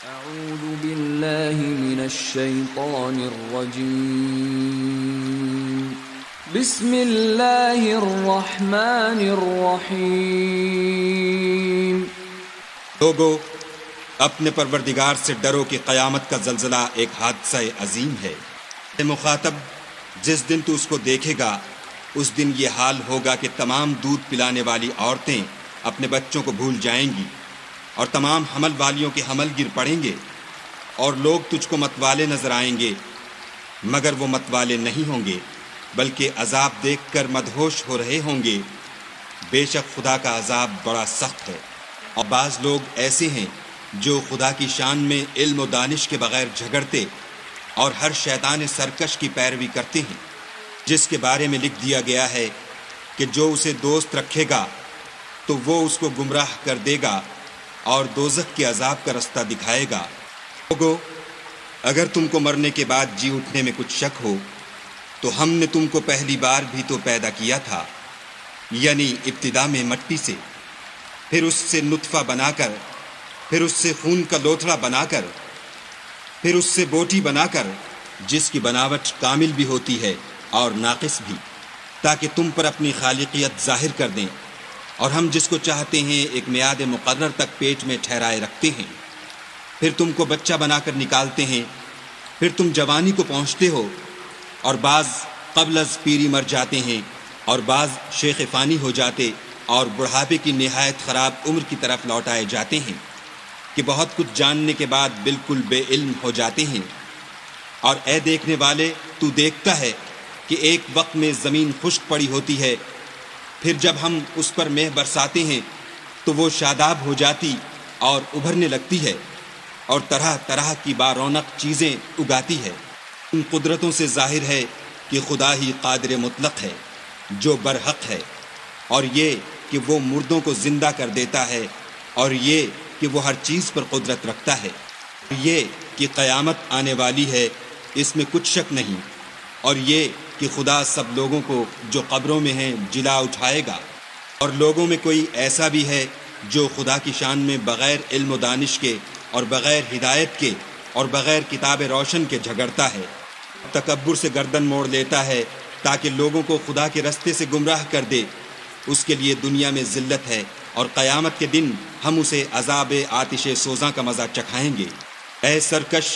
اعوذ باللہ من الشیطان الرجیم بسم اللہ الرحمن الرحیم لوگو، اپنے پروردگار سے ڈرو کہ قیامت کا زلزلہ ایک حادثہ عظیم ہے۔ اے مخاطب، جس دن تو اس کو دیکھے گا اس دن یہ حال ہوگا کہ تمام دودھ پلانے والی عورتیں اپنے بچوں کو بھول جائیں گی، اور تمام حمل والیوں کے حمل گر پڑیں گے، اور لوگ تجھ کو متوالے نظر آئیں گے، مگر وہ متوالے نہیں ہوں گے، بلکہ عذاب دیکھ کر مدہوش ہو رہے ہوں گے۔ بے شک خدا کا عذاب بڑا سخت ہے۔ اور بعض لوگ ایسے ہیں جو خدا کی شان میں علم و دانش کے بغیر جھگڑتے اور ہر شیطان سرکش کی پیروی کرتے ہیں، جس کے بارے میں لکھ دیا گیا ہے کہ جو اسے دوست رکھے گا تو وہ اس کو گمراہ کر دے گا اور دوزخ کے عذاب کا رستہ دکھائے گا۔ لوگو، اگر تم کو مرنے کے بعد جی اٹھنے میں کچھ شک ہو تو ہم نے تم کو پہلی بار بھی تو پیدا کیا تھا، یعنی ابتدا میں مٹی سے، پھر اس سے نطفہ بنا کر، پھر اس سے خون کا لوتھڑا بنا کر، پھر اس سے بوٹی بنا کر، جس کی بناوٹ کامل بھی ہوتی ہے اور ناقص بھی، تاکہ تم پر اپنی خالقیت ظاہر کر دیں۔ اور ہم جس کو چاہتے ہیں ایک میعاد مقرر تک پیٹ میں ٹھہرائے رکھتے ہیں، پھر تم کو بچہ بنا کر نکالتے ہیں، پھر تم جوانی کو پہنچتے ہو، اور بعض قبل از پیری مر جاتے ہیں، اور بعض شیخ فانی ہو جاتے اور بڑھاپے کی نہایت خراب عمر کی طرف لوٹائے جاتے ہیں کہ بہت کچھ جاننے کے بعد بالکل بے علم ہو جاتے ہیں۔ اور اے دیکھنے والے، تو دیکھتا ہے کہ ایک وقت میں زمین خشک پڑی ہوتی ہے، پھر جب ہم اس پر مہ برساتے ہیں تو وہ شاداب ہو جاتی اور ابھرنے لگتی ہے، اور طرح طرح کی بارونق چیزیں اگاتی ہے۔ ان قدرتوں سے ظاہر ہے کہ خدا ہی قادر مطلق ہے جو برحق ہے، اور یہ کہ وہ مردوں کو زندہ کر دیتا ہے، اور یہ کہ وہ ہر چیز پر قدرت رکھتا ہے، یہ کہ قیامت آنے والی ہے، اس میں کچھ شک نہیں، اور یہ کہ خدا سب لوگوں کو جو قبروں میں ہیں جلا اٹھائے گا۔ اور لوگوں میں کوئی ایسا بھی ہے جو خدا کی شان میں بغیر علم و دانش کے اور بغیر ہدایت کے اور بغیر کتاب روشن کے جھگڑتا ہے، تکبر سے گردن موڑ لیتا ہے تاکہ لوگوں کو خدا کے رستے سے گمراہ کر دے۔ اس کے لیے دنیا میں ذلت ہے، اور قیامت کے دن ہم اسے عذاب آتش سوزاں کا مزہ چکھائیں گے۔ اے سرکش،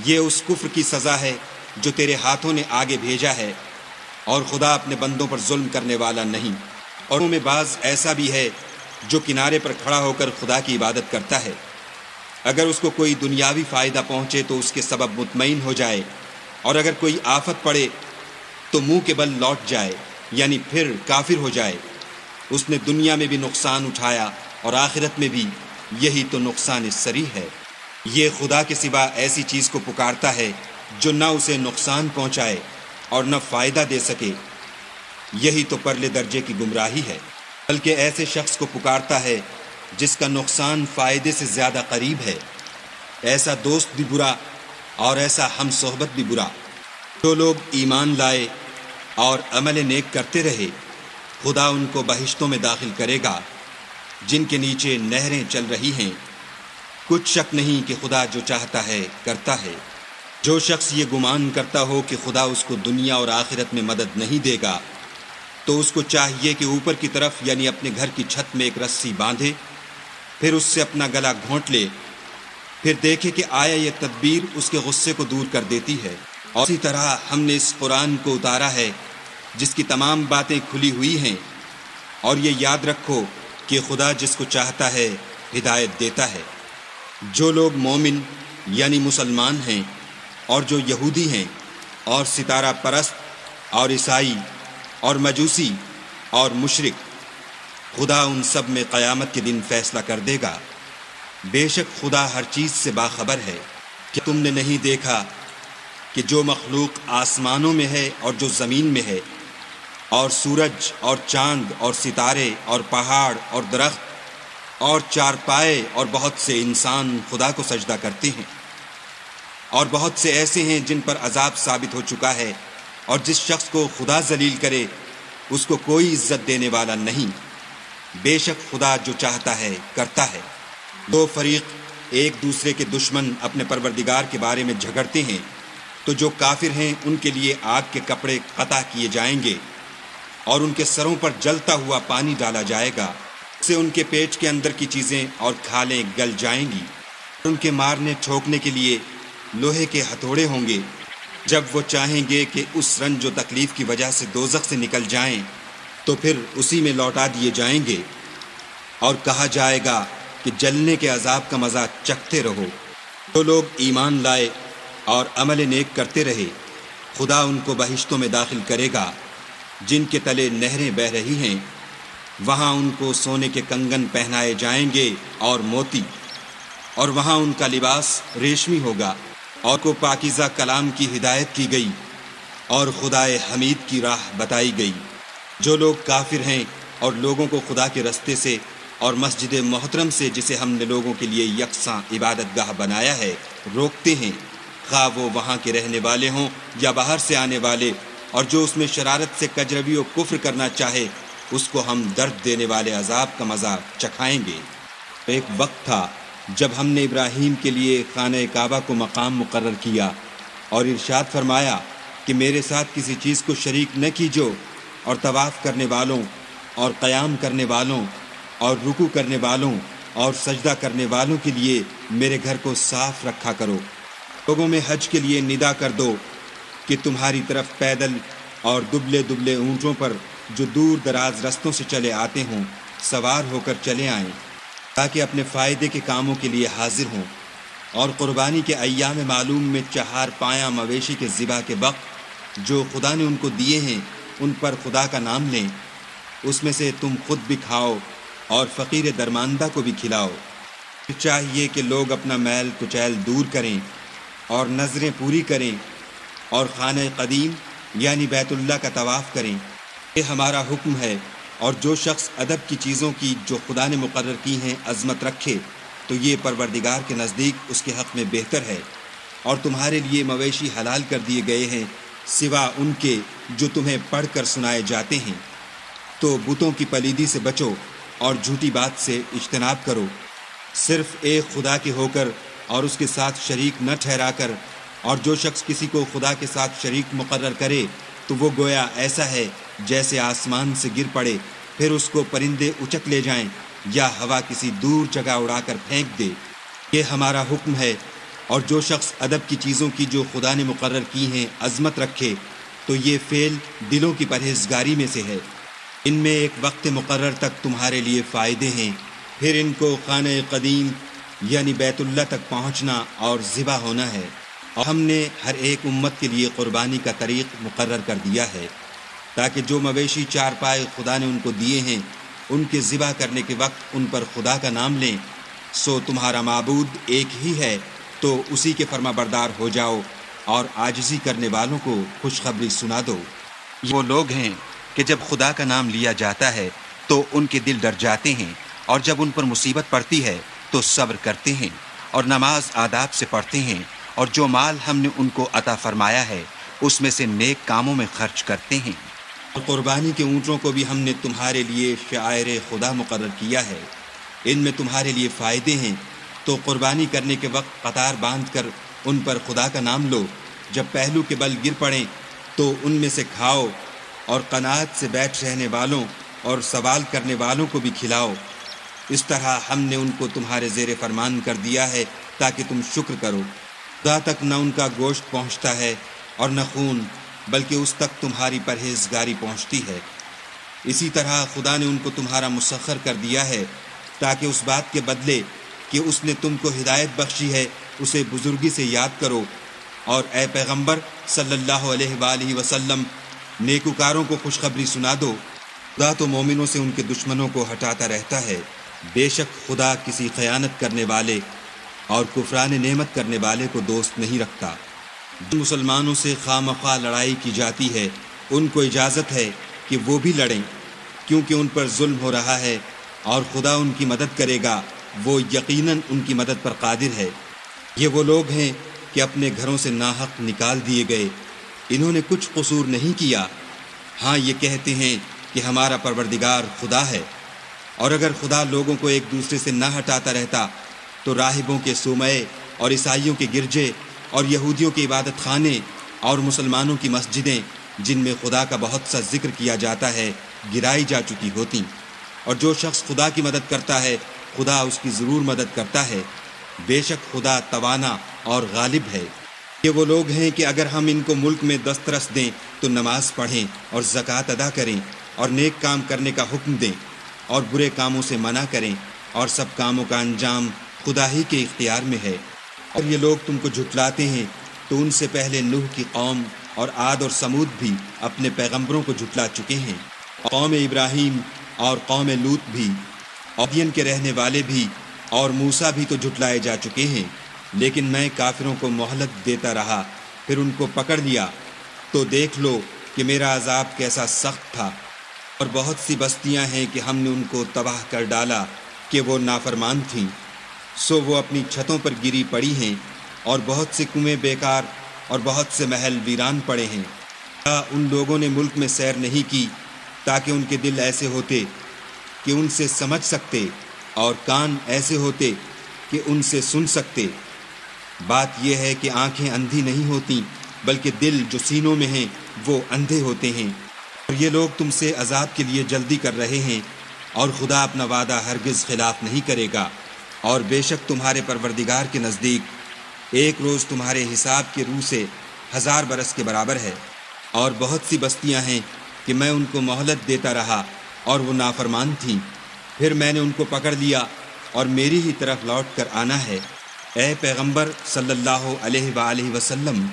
یہ اس کفر کی سزا ہے جو تیرے ہاتھوں نے آگے بھیجا ہے، اور خدا اپنے بندوں پر ظلم کرنے والا نہیں۔ اور ان میں بعض ایسا بھی ہے جو کنارے پر کھڑا ہو کر خدا کی عبادت کرتا ہے، اگر اس کو کوئی دنیاوی فائدہ پہنچے تو اس کے سبب مطمئن ہو جائے، اور اگر کوئی آفت پڑے تو منہ کے بل لوٹ جائے، یعنی پھر کافر ہو جائے۔ اس نے دنیا میں بھی نقصان اٹھایا اور آخرت میں بھی، یہی تو نقصان صریح ہے۔ یہ خدا کے سوا ایسی چیز کو پکارتا ہے جو نہ اسے نقصان پہنچائے اور نہ فائدہ دے سکے، یہی تو پرلے درجے کی گمراہی ہے۔ بلکہ ایسے شخص کو پکارتا ہے جس کا نقصان فائدے سے زیادہ قریب ہے۔ ایسا دوست بھی برا اور ایسا ہم صحبت بھی برا۔ جو لوگ ایمان لائے اور عمل نیک کرتے رہے، خدا ان کو بہشتوں میں داخل کرے گا جن کے نیچے نہریں چل رہی ہیں۔ کچھ شک نہیں کہ خدا جو چاہتا ہے کرتا ہے۔ جو شخص یہ گمان کرتا ہو کہ خدا اس کو دنیا اور آخرت میں مدد نہیں دے گا، تو اس کو چاہیے کہ اوپر کی طرف یعنی اپنے گھر کی چھت میں ایک رسی باندھے، پھر اس سے اپنا گلا گھونٹ لے، پھر دیکھے کہ آیا یہ تدبیر اس کے غصے کو دور کر دیتی ہے۔ اور اسی طرح ہم نے اس قرآن کو اتارا ہے جس کی تمام باتیں کھلی ہوئی ہیں، اور یہ یاد رکھو کہ خدا جس کو چاہتا ہے ہدایت دیتا ہے۔ جو لوگ مومن یعنی مسلمان ہیں اور جو یہودی ہیں اور ستارہ پرست اور عیسائی اور مجوسی اور مشرک، خدا ان سب میں قیامت کے دن فیصلہ کر دے گا۔ بے شک خدا ہر چیز سے باخبر ہے۔ کہ تم نے نہیں دیکھا کہ جو مخلوق آسمانوں میں ہے اور جو زمین میں ہے، اور سورج اور چاند اور ستارے اور پہاڑ اور درخت اور چارپائے اور بہت سے انسان خدا کو سجدہ کرتے ہیں، اور بہت سے ایسے ہیں جن پر عذاب ثابت ہو چکا ہے، اور جس شخص کو خدا ذلیل کرے اس کو کوئی عزت دینے والا نہیں۔ بے شک خدا جو چاہتا ہے کرتا ہے۔ دو فریق ایک دوسرے کے دشمن اپنے پروردگار کے بارے میں جھگڑتے ہیں تو جو کافر ہیں ان کے لیے آگ کے کپڑے قطع کیے جائیں گے اور ان کے سروں پر جلتا ہوا پانی ڈالا جائے گا، اس سے ان کے پیٹ کے اندر کی چیزیں اور کھالیں گل جائیں گی۔ ان کے مارنے ٹھوکنے کے لیے لوہے کے ہتھوڑے ہوں گے، جب وہ چاہیں گے کہ اس رنج و تکلیف کی وجہ سے دوزخ سے نکل جائیں تو پھر اسی میں لوٹا دیے جائیں گے، اور کہا جائے گا کہ جلنے کے عذاب کا مزہ چکھتے رہو۔ جو لوگ ایمان لائے اور عمل نیک کرتے رہے، خدا ان کو بہشتوں میں داخل کرے گا جن کے تلے نہریں بہہ رہی ہیں، وہاں ان کو سونے کے کنگن پہنائے جائیں گے اور موتی، اور وہاں ان کا لباس ریشمی ہوگا، اور کو پاکیزہ کلام کی ہدایت کی گئی اور خدائے حمید کی راہ بتائی گئی۔ جو لوگ کافر ہیں اور لوگوں کو خدا کے رستے سے اور مسجد محترم سے، جسے ہم نے لوگوں کے لیے یکساں عبادت گاہ بنایا ہے، روکتے ہیں، خواہ وہ وہاں کے رہنے والے ہوں یا باہر سے آنے والے، اور جو اس میں شرارت سے کجروی و کفر کرنا چاہے اس کو ہم درد دینے والے عذاب کا مزہ چکھائیں گے۔ ایک وقت تھا جب ہم نے ابراہیم کے لیے خانہ کعبہ کو مقام مقرر کیا اور ارشاد فرمایا کہ میرے ساتھ کسی چیز کو شریک نہ کیجو، اور طواف کرنے والوں اور قیام کرنے والوں اور رکوع کرنے والوں اور سجدہ کرنے والوں کے لیے میرے گھر کو صاف رکھا کرو۔ لوگوں میں حج کے لیے ندا کر دو کہ تمہاری طرف پیدل اور دبلے دبلے اونٹوں پر جو دور دراز رستوں سے چلے آتے ہوں سوار ہو کر چلے آئیں، تاکہ اپنے فائدے کے کاموں کے لیے حاضر ہوں، اور قربانی کے ایام معلوم میں 4 پایہ مویشی کے ذبح کے وقت جو خدا نے ان کو دیے ہیں ان پر خدا کا نام لیں، اس میں سے تم خود بھی کھاؤ اور فقیر درماندہ کو بھی کھلاؤ۔ چاہیے کہ لوگ اپنا میل کچیل دور کریں اور نظریں پوری کریں اور خانہ قدیم یعنی بیت اللہ کا طواف کریں، یہ ہمارا حکم ہے۔ اور جو شخص ادب کی چیزوں کی جو خدا نے مقرر کی ہیں عظمت رکھے تو یہ پروردگار کے نزدیک اس کے حق میں بہتر ہے۔ اور تمہارے لیے مویشی حلال کر دیے گئے ہیں سوا ان کے جو تمہیں پڑھ کر سنائے جاتے ہیں۔ تو بتوں کی پلیدی سے بچو اور جھوٹی بات سے اجتناب کرو، صرف ایک خدا کے ہو کر اور اس کے ساتھ شریک نہ ٹھہرا کر۔ اور جو شخص کسی کو خدا کے ساتھ شریک مقرر کرے تو وہ گویا ایسا ہے جیسے آسمان سے گر پڑے، پھر اس کو پرندے اچک لے جائیں یا ہوا کسی دور جگہ اڑا کر پھینک دے۔ یہ ہمارا حکم ہے۔ اور جو شخص ادب کی چیزوں کی جو خدا نے مقرر کی ہیں عظمت رکھے تو یہ فعل دلوں کی پرہیزگاری میں سے ہے۔ ان میں ایک وقت مقرر تک تمہارے لیے فائدے ہیں، پھر ان کو خانہ قدیم یعنی بیت اللہ تک پہنچنا اور ذبح ہونا ہے۔ اور ہم نے ہر ایک امت کے لیے قربانی کا طریق مقرر کر دیا ہے، تاکہ جو مویشی 4 پائے خدا نے ان کو دیے ہیں ان کے ذبح کرنے کے وقت ان پر خدا کا نام لیں۔ سو تمہارا معبود ایک ہی ہے، تو اسی کے فرما بردار ہو جاؤ اور عاجزی کرنے والوں کو خوشخبری سنا دو۔ وہ لوگ ہیں کہ جب خدا کا نام لیا جاتا ہے تو ان کے دل ڈر جاتے ہیں، اور جب ان پر مصیبت پڑتی ہے تو صبر کرتے ہیں اور نماز آداب سے پڑھتے ہیں، اور جو مال ہم نے ان کو عطا فرمایا ہے اس میں سے نیک کاموں میں خرچ کرتے ہیں۔ اور قربانی کے اونٹوں کو بھی ہم نے تمہارے لیے شعائر خدا مقرر کیا ہے، ان میں تمہارے لیے فائدے ہیں۔ تو قربانی کرنے کے وقت قطار باندھ کر ان پر خدا کا نام لو، جب پہلو کے بل گر پڑیں تو ان میں سے کھاؤ، اور قناعت سے بیٹھ رہنے والوں اور سوال کرنے والوں کو بھی کھلاؤ۔ اس طرح ہم نے ان کو تمہارے زیر فرمان کر دیا ہے تاکہ تم شکر کرو۔ خدا تک نہ ان کا گوشت پہنچتا ہے اور نہ خون، بلکہ اس تک تمہاری پرہیزگاری پہنچتی ہے۔ اسی طرح خدا نے ان کو تمہارا مسخر کر دیا ہے تاکہ اس بات کے بدلے کہ اس نے تم کو ہدایت بخشی ہے اسے بزرگی سے یاد کرو۔ اور اے پیغمبر صلی اللہ علیہ وآلہ وسلم، نیکوکاروں کو خوشخبری سنا دو۔ خدا تو مومنوں سے ان کے دشمنوں کو ہٹاتا رہتا ہے، بے شک خدا کسی خیانت کرنے والے اور کفران نعمت کرنے والے کو دوست نہیں رکھتا۔ جن مسلمانوں سے خواہ مخواہ لڑائی کی جاتی ہے ان کو اجازت ہے کہ وہ بھی لڑیں، کیونکہ ان پر ظلم ہو رہا ہے، اور خدا ان کی مدد کرے گا، وہ یقیناً ان کی مدد پر قادر ہے۔ یہ وہ لوگ ہیں کہ اپنے گھروں سے ناحق نکال دیے گئے، انہوں نے کچھ قصور نہیں کیا، ہاں یہ کہتے ہیں کہ ہمارا پروردگار خدا ہے۔ اور اگر خدا لوگوں کو ایک دوسرے سے نہ ہٹاتا رہتا تو راہبوں کے صومعے اور عیسائیوں کے گرجے اور یہودیوں کے عبادت خانے اور مسلمانوں کی مسجدیں جن میں خدا کا بہت سا ذکر کیا جاتا ہے گرائی جا چکی ہوتی، اور جو شخص خدا کی مدد کرتا ہے خدا اس کی ضرور مدد کرتا ہے، بے شک خدا توانا اور غالب ہے۔ یہ وہ لوگ ہیں کہ اگر ہم ان کو ملک میں دسترس دیں تو نماز پڑھیں اور زکوٰۃ ادا کریں اور نیک کام کرنے کا حکم دیں اور برے کاموں سے منع کریں، اور سب کاموں کا انجام خدا ہی کے اختیار میں ہے۔ اور یہ لوگ تم کو جھٹلاتے ہیں تو ان سے پہلے نوح کی قوم اور عاد اور سمود بھی اپنے پیغمبروں کو جھٹلا چکے ہیں، قوم ابراہیم اور قوم لوط بھی، مدین کے رہنے والے بھی اور موسیٰ بھی تو جھٹلائے جا چکے ہیں، لیکن میں کافروں کو مہلت دیتا رہا، پھر ان کو پکڑ لیا، تو دیکھ لو کہ میرا عذاب کیسا سخت تھا۔ اور بہت سی بستیاں ہیں کہ ہم نے ان کو تباہ کر ڈالا کہ وہ نافرمان تھیں، سو وہ اپنی چھتوں پر گری پڑی ہیں، اور بہت سے کنویں بیکار اور بہت سے محل ویران پڑے ہیں۔ کیا ان لوگوں نے ملک میں سیر نہیں کی تاکہ ان کے دل ایسے ہوتے کہ ان سے سمجھ سکتے اور کان ایسے ہوتے کہ ان سے سن سکتے؟ بات یہ ہے کہ آنکھیں اندھی نہیں ہوتیں بلکہ دل جو سینوں میں ہیں وہ اندھے ہوتے ہیں۔ اور یہ لوگ تم سے عذاب کے لیے جلدی کر رہے ہیں، اور خدا اپنا وعدہ ہرگز خلاف نہیں کرے گا، اور بے شک تمہارے پروردگار کے نزدیک ایک روز تمہارے حساب کے روح سے 1000 برس کے برابر ہے۔ اور بہت سی بستیاں ہیں کہ میں ان کو مہلت دیتا رہا اور وہ نافرمان تھیں، پھر میں نے ان کو پکڑ لیا اور میری ہی طرف لوٹ کر آنا ہے۔ اے پیغمبر صلی اللہ علیہ وآلہ وسلم،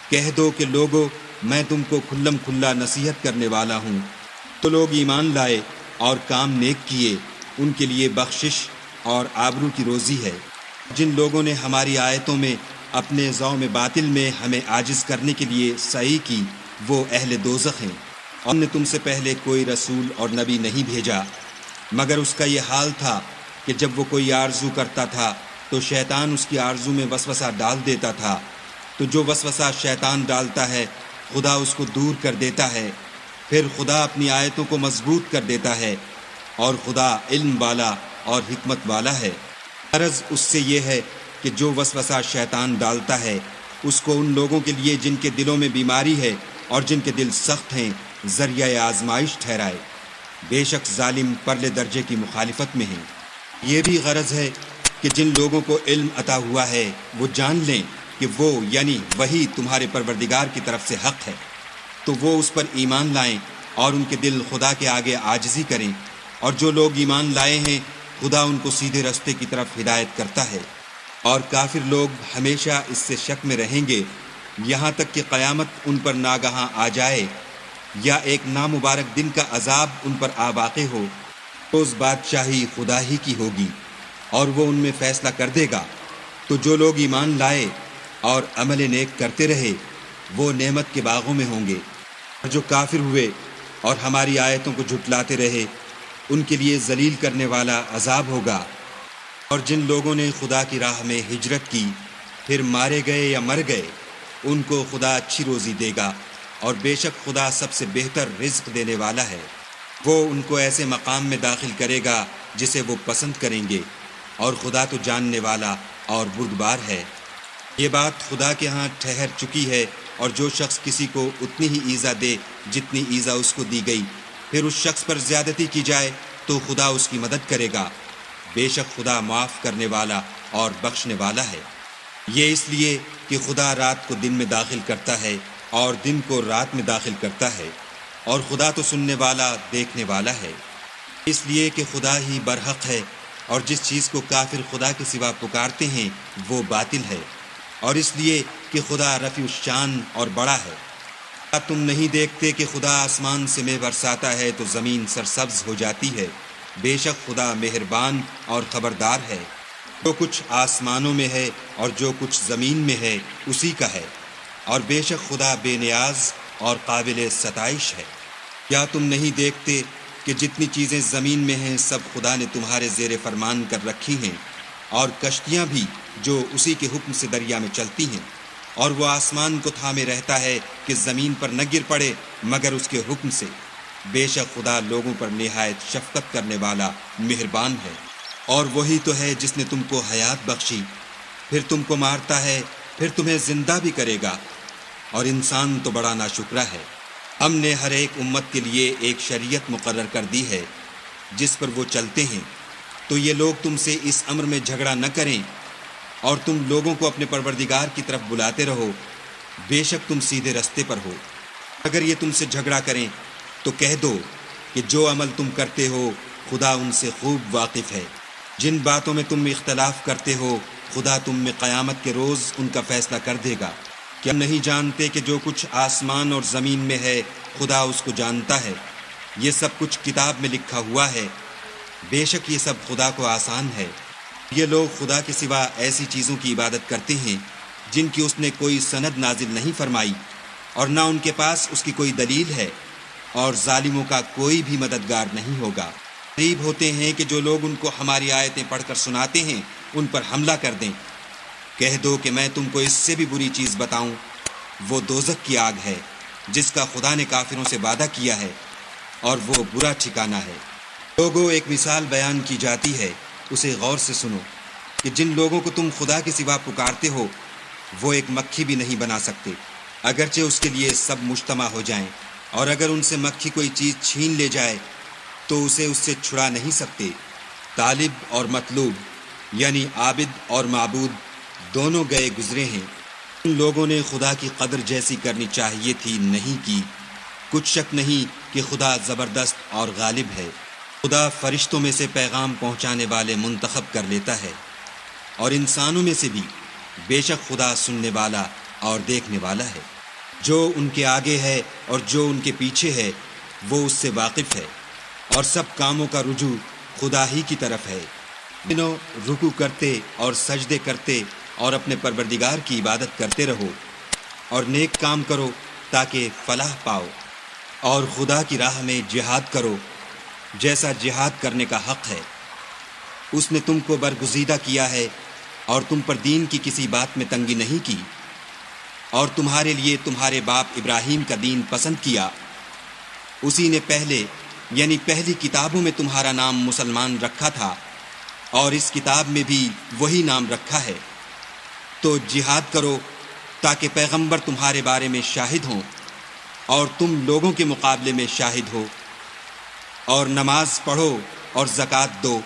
کہہ دو کہ لوگو میں تم کو کھلم کھلا نصیحت کرنے والا ہوں۔ تو لوگ ایمان لائے اور کام نیک کیے، ان کے لیے بخشش اور آبرو کی روزی ہے۔ جن لوگوں نے ہماری آیتوں میں اپنے ذوم باطل میں ہمیں عاجز کرنے کے لیے سعی کی، وہ اہل دوزخ ہیں۔ اور ہم نے تم سے پہلے کوئی رسول اور نبی نہیں بھیجا مگر اس کا یہ حال تھا کہ جب وہ کوئی آرزو کرتا تھا تو شیطان اس کی آرزو میں وسوسہ ڈال دیتا تھا، تو جو وسوسہ شیطان ڈالتا ہے خدا اس کو دور کر دیتا ہے، پھر خدا اپنی آیتوں کو مضبوط کر دیتا ہے، اور خدا علم والا اور حکمت والا ہے۔ غرض اس سے یہ ہے کہ جو وسوسہ شیطان ڈالتا ہے اس کو ان لوگوں کے لیے جن کے دلوں میں بیماری ہے اور جن کے دل سخت ہیں ذریعہ آزمائش ٹھہرائے۔ بے شک ظالم پرلے درجے کی مخالفت میں ہیں۔ یہ بھی غرض ہے کہ جن لوگوں کو علم عطا ہوا ہے وہ جان لیں کہ وہ یعنی وہی تمہارے پروردگار کی طرف سے حق ہے، تو وہ اس پر ایمان لائیں اور ان کے دل خدا کے آگے عاجزی کریں، اور جو لوگ ایمان لائے ہیں خدا ان کو سیدھے رستے کی طرف ہدایت کرتا ہے۔ اور کافر لوگ ہمیشہ اس سے شک میں رہیں گے یہاں تک کہ قیامت ان پر ناگہاں آ جائے یا ایک نامبارک دن کا عذاب ان پر آ واقع ہو۔ روز بادشاہی خدا ہی کی ہوگی اور وہ ان میں فیصلہ کر دے گا۔ تو جو لوگ ایمان لائے اور عمل نیک کرتے رہے وہ نعمت کے باغوں میں ہوں گے، اور جو کافر ہوئے اور ہماری آیتوں کو جھٹلاتے رہے ان کے لیے ذلیل کرنے والا عذاب ہوگا۔ اور جن لوگوں نے خدا کی راہ میں ہجرت کی پھر مارے گئے یا مر گئے ان کو خدا اچھی روزی دے گا، اور بے شک خدا سب سے بہتر رزق دینے والا ہے۔ وہ ان کو ایسے مقام میں داخل کرے گا جسے وہ پسند کریں گے، اور خدا تو جاننے والا اور بردبار ہے۔ یہ بات خدا کے ہاں ٹھہر چکی ہے، اور جو شخص کسی کو اتنی ہی ایذا دے جتنی ایذا اس کو دی گئی، پھر اس شخص پر زیادتی کی جائے تو خدا اس کی مدد کرے گا۔ بے شک خدا معاف کرنے والا اور بخشنے والا ہے۔ یہ اس لیے کہ خدا رات کو دن میں داخل کرتا ہے اور دن کو رات میں داخل کرتا ہے، اور خدا تو سننے والا دیکھنے والا ہے۔ اس لیے کہ خدا ہی برحق ہے، اور جس چیز کو کافر خدا کے سوا پکارتے ہیں وہ باطل ہے، اور اس لیے کہ خدا رفیع الشان اور بڑا ہے۔ کیا تم نہیں دیکھتے کہ خدا آسمان سے مے برساتا ہے تو زمین سرسبز ہو جاتی ہے؟ بے شک خدا مہربان اور خبردار ہے۔ جو کچھ آسمانوں میں ہے اور جو کچھ زمین میں ہے اسی کا ہے، اور بے شک خدا بے نیاز اور قابل ستائش ہے۔ کیا تم نہیں دیکھتے کہ جتنی چیزیں زمین میں ہیں سب خدا نے تمہارے زیر فرمان کر رکھی ہیں، اور کشتیاں بھی جو اسی کے حکم سے دریا میں چلتی ہیں، اور وہ آسمان کو تھامے رہتا ہے کہ زمین پر نہ گر پڑے مگر اس کے حکم سے۔ بے شک خدا لوگوں پر نہایت شفقت کرنے والا مہربان ہے۔ اور وہی تو ہے جس نے تم کو حیات بخشی، پھر تم کو مارتا ہے، پھر تمہیں زندہ بھی کرے گا، اور انسان تو بڑا ناشکرا ہے۔ ہم نے ہر ایک امت کے لیے ایک شریعت مقرر کر دی ہے جس پر وہ چلتے ہیں، تو یہ لوگ تم سے اس امر میں جھگڑا نہ کریں، اور تم لوگوں کو اپنے پروردگار کی طرف بلاتے رہو، بے شک تم سیدھے رستے پر ہو۔ اگر یہ تم سے جھگڑا کریں تو کہہ دو کہ جو عمل تم کرتے ہو خدا ان سے خوب واقف ہے۔ جن باتوں میں تم اختلاف کرتے ہو خدا تم میں قیامت کے روز ان کا فیصلہ کر دے گا۔ کیا نہیں جانتے کہ جو کچھ آسمان اور زمین میں ہے خدا اس کو جانتا ہے؟ یہ سب کچھ کتاب میں لکھا ہوا ہے، بے شک یہ سب خدا کو آسان ہے۔ یہ لوگ خدا کے سوا ایسی چیزوں کی عبادت کرتے ہیں جن کی اس نے کوئی سند نازل نہیں فرمائی، اور نہ ان کے پاس اس کی کوئی دلیل ہے، اور ظالموں کا کوئی بھی مددگار نہیں ہوگا۔ قریب ہوتے ہیں کہ جو لوگ ان کو ہماری آیتیں پڑھ کر سناتے ہیں ان پر حملہ کر دیں۔ کہہ دو کہ میں تم کو اس سے بھی بری چیز بتاؤں، وہ دوزخ کی آگ ہے جس کا خدا نے کافروں سے وعدہ کیا ہے، اور وہ برا ٹھکانہ ہے۔ لوگوں، ایک مثال بیان کی جاتی ہے، اسے غور سے سنو کہ جن لوگوں کو تم خدا کے سوا پکارتے ہو وہ ایک مکھی بھی نہیں بنا سکتے، اگرچہ اس کے لیے سب مجتمع ہو جائیں، اور اگر ان سے مکھی کوئی چیز چھین لے جائے تو اسے اس سے چھڑا نہیں سکتے۔ طالب اور مطلوب یعنی عابد اور معبود دونوں گئے گزرے ہیں۔ ان لوگوں نے خدا کی قدر جیسی کرنی چاہیے تھی نہیں کی۔ کچھ شک نہیں کہ خدا زبردست اور غالب ہے۔ خدا فرشتوں میں سے پیغام پہنچانے والے منتخب کر لیتا ہے، اور انسانوں میں سے بھی، بے شک خدا سننے والا اور دیکھنے والا ہے۔ جو ان کے آگے ہے اور جو ان کے پیچھے ہے وہ اس سے واقف ہے، اور سب کاموں کا رجوع خدا ہی کی طرف ہے۔ دنوں رکوع کرتے اور سجدے کرتے اور اپنے پروردگار کی عبادت کرتے رہو، اور نیک کام کرو تاکہ فلاح پاؤ، اور خدا کی راہ میں جہاد کرو جیسا جہاد کرنے کا حق ہے۔ اس نے تم کو برگزیدہ کیا ہے اور تم پر دین کی کسی بات میں تنگی نہیں کی، اور تمہارے لیے تمہارے باپ ابراہیم کا دین پسند کیا۔ اسی نے پہلے یعنی پہلی کتابوں میں تمہارا نام مسلمان رکھا تھا، اور اس کتاب میں بھی وہی نام رکھا ہے۔ تو جہاد کرو تاکہ پیغمبر تمہارے بارے میں شاہد ہوں اور تم لوگوں کے مقابلے میں شاہد ہو، اور نماز پڑھو اور زکوٰۃ دو،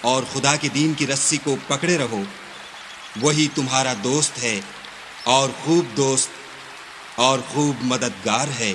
اور خدا کے دین کی رسی کو پکڑے رہو، وہی تمہارا دوست ہے اور خوب دوست اور خوب مددگار ہے۔